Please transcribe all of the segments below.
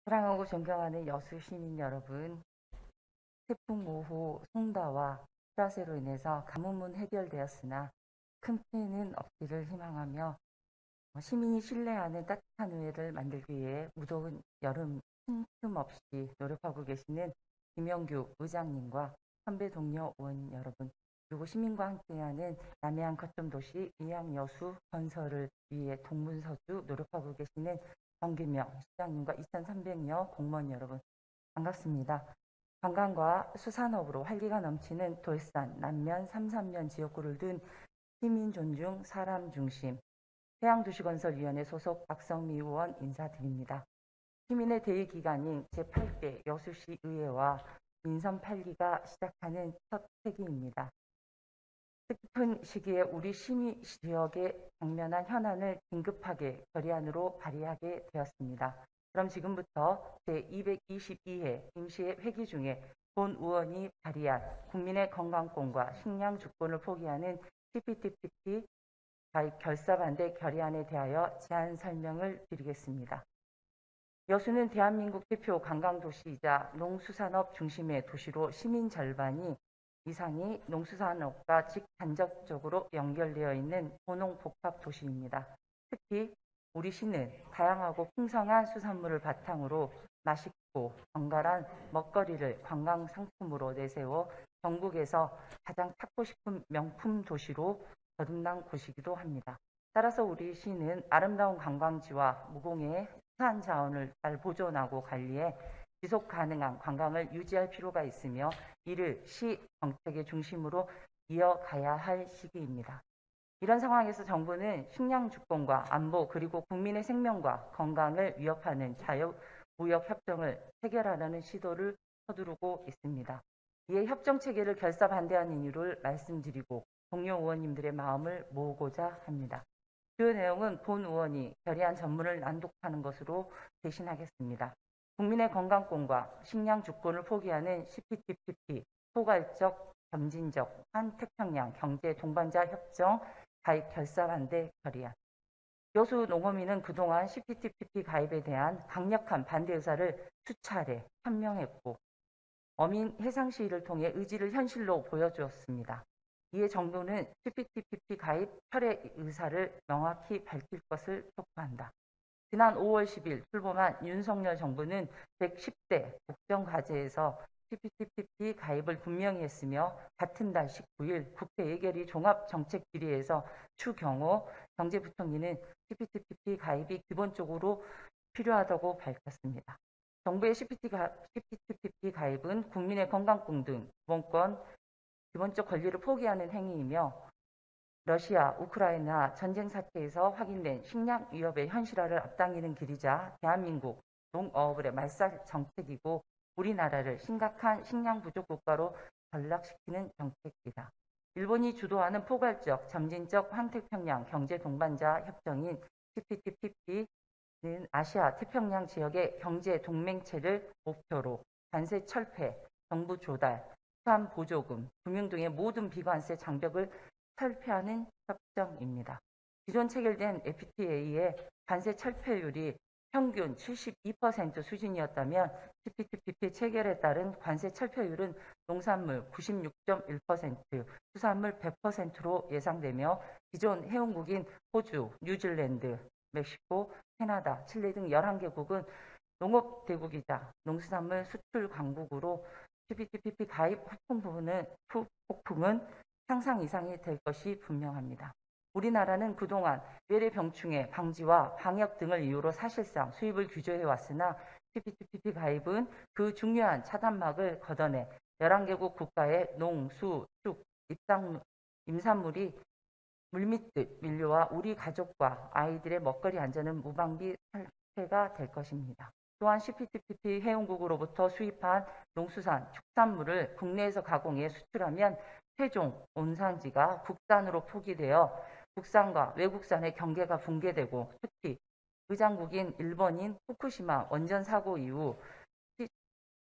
사랑하고 존경하는 여수 시민 여러분, 태풍 5호 송다와 불화세로 인해서 가뭄은 해결되었으나 큰 피해는 없기를 희망하며 시민이 신뢰하는 따뜻한 의회를 만들기 위해 무더운 여름 틈없이 노력하고 계시는 김영규 의장님과 선배 동료 의원 여러분, 그리고 시민과 함께하는 남해안 거점도시 이양여수 건설을 위해 동분서주 노력하고 계시는 정기명 시장님과 2,300여 공무원 여러분, 반갑습니다. 관광과 수산업으로 활기가 넘치는 돌산, 남면, 삼산면 지역구를 둔 시민 존중, 사람 중심, 해양도시건설위원회 소속 박성미 의원 인사드립니다. 시민의 대의기관인 제8대 여수시 의회와 민선 8기가 시작하는 첫 회기입니다. 뜻깊은 시기에 우리 시민 지역에 당면한 현안을 긴급하게 결의안으로 발의하게 되었습니다. 그럼 지금부터 제222회 임시회 회기 중에 본 의원이 발의한 국민의 건강권과 식량 주권을 포기하는 CPTPP 가입 결사 반대 결의안에 대하여 제안 설명을 드리겠습니다. 여수는 대한민국 대표 관광도시이자 농수산업 중심의 도시로 시민 절반이 이상이 농수산업과 직간접적으로 연결되어 있는 고농복합 도시입니다. 특히 우리 시는 다양하고 풍성한 수산물을 바탕으로 맛있고 정갈한 먹거리를 관광 상품으로 내세워 전국에서 가장 찾고 싶은 명품 도시로 거듭난 곳이기도 합니다. 따라서 우리 시는 아름다운 관광지와 무공해의 수산 자원을 잘 보존하고 관리해 지속 가능한 관광을 유지할 필요가 있으며 이를 시 정책의 중심으로 이어가야 할 시기입니다. 이런 상황에서 정부는 식량 주권과 안보 그리고 국민의 생명과 건강을 위협하는 자유무역 협정을 체결하려는 시도를 서두르고 있습니다. 이에 협정 체결을 결사 반대하는 이유를 말씀드리고 동료 의원님들의 마음을 모으고자 합니다. 주요 내용은 본 의원이 결의안 전문을 낭독하는 것으로 대신하겠습니다. 국민의 건강권과 식량 주권을 포기하는 CPTPP, 포괄적, 점진적, 한태평양 경제 동반자 협정 가입 결사 반대 결의안. 여수 농어민은 그동안 CPTPP 가입에 대한 강력한 반대 의사를 수차례 현명했고 어민 해상 시위를 통해 의지를 현실로 보여주었습니다. 이에 정부는 CPTPP 가입 철회 의사를 명확히 밝힐 것을 촉구한다. 지난 5월 10일 출범한 윤석열 정부는 110대 국정과제에서 CPTPP 가입을 분명히 했으며 같은 달 19일 국회 예결위 종합정책질의에서 추경호 경제부총리는 CPTPP 가입이 기본적으로 필요하다고 밝혔습니다. 정부의 CPTPP 가입은 국민의 건강권 등 기본적 권리를 포기하는 행위이며 러시아, 우크라이나 전쟁 사태에서 확인된 식량 위협의 현실화를 앞당기는 길이자 대한민국 농어업의 말살 정책이고 우리나라를 심각한 식량 부족 국가로 전락시키는 정책이다. 일본이 주도하는 포괄적, 점진적 환태평양 경제 동반자 협정인 CPTPP는 아시아 태평양 지역의 경제 동맹체를 목표로 관세 철폐, 정부 조달, 수산 보조금, 금융 등의 모든 비관세 장벽을 철폐하는 협정입니다. 기존 체결된 FTA의 관세 철폐율이 평균 72% 수준이었다면 CPTPP 체결에 따른 관세 철폐율은 농산물 96.1%, 수산물 100%로 예상되며 기존 해운국인 호주, 뉴질랜드, 멕시코, 캐나다, 칠레 등 11개국은 농업대국이자 농수산물 수출 강국으로 CPTPP 가입 폭풍은 상상 이상이 될 것이 분명합니다. 우리나라는 그동안 외래 병충해 방지와 방역 등을 이유로 사실상 수입을 규제해 왔으나 CPTPP 가입은 그 중요한 차단막을 걷어내 11개국 국가의 농, 수, 축, 임산물이 물밀듯 밀려와 우리 가족과 아이들의 먹거리 안전은 무방비 탈퇴가 될 것입니다. 또한 CPTPP 회원국으로부터 수입한 농수산, 축산물을 국내에서 가공해 수출하면 최종 원산지가 국산으로 포기되어 국산과 외국산의 경계가 붕괴되고 특히 의장국인 일본인 후쿠시마 원전 사고 이후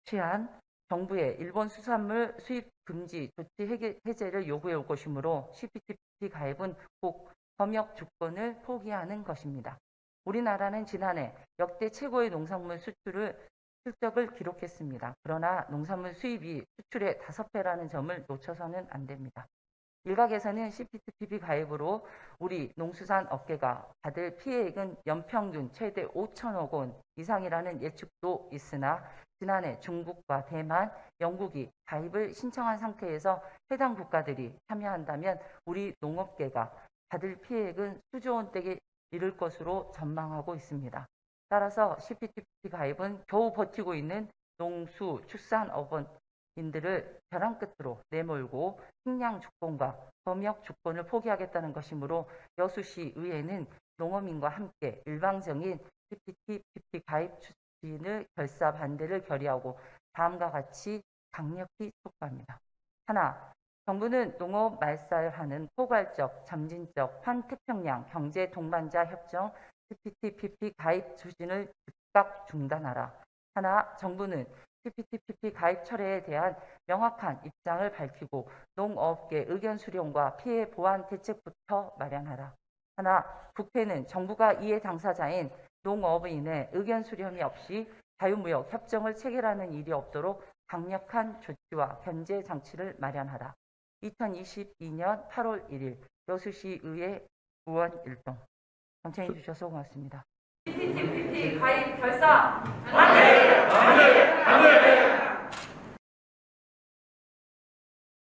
취한 정부의 일본 수산물 수입 금지 조치 해제를 요구해 올 것이므로 CPTPP 가입은 꼭 검역 주권을 포기하는 것입니다. 우리나라는 지난해 역대 최고의 농산물 실적을 기록했습니다. 그러나 농산물 수입이 수출의 5배라는 점을 놓쳐서는 안 됩니다. 일각에서는 CPTPP 가입으로 우리 농수산 업계가 받을 피해액은 연평균 최대 5천억 원 이상이라는 예측도 있으나 지난해 중국과 대만, 영국이 가입을 신청한 상태에서 해당 국가들이 참여한다면 우리 농업계가 받을 피해액은 수조 원대에 이를 것으로 전망하고 있습니다. 따라서 CPTPP 가입은 겨우 버티고 있는 농수축산업인들을 벼랑 끝으로 내몰고 식량 주권과 검역 주권을 포기하겠다는 것이므로 여수시 의회는 농어민과 함께 일방적인 CPTPP 가입 추진을 결사 반대를 결의하고 다음과 같이 강력히 촉구합니다. 하나, 정부는 농업 말살하는 포괄적, 점진적, 환태평양 경제 동반자 협정 CPTPP 가입 추진을 즉각 중단하라. 하나, 정부는 CPTPP 가입 철회에 대한 명확한 입장을 밝히고 농업계 의견 수렴과 피해 보완 대책부터 마련하라. 하나, 국회는 정부가 이해 당사자인 농업인의 의견 수렴이 없이 자유무역 협정을 체결하는 일이 없도록 강력한 조치와 견제 장치를 마련하라. 2022년 8월 1일 여수시 의회 의원 일동. 경청해 주셔서 고맙습니다. CPTPP 가입 결사! 안 돼! 안 돼! 안 돼!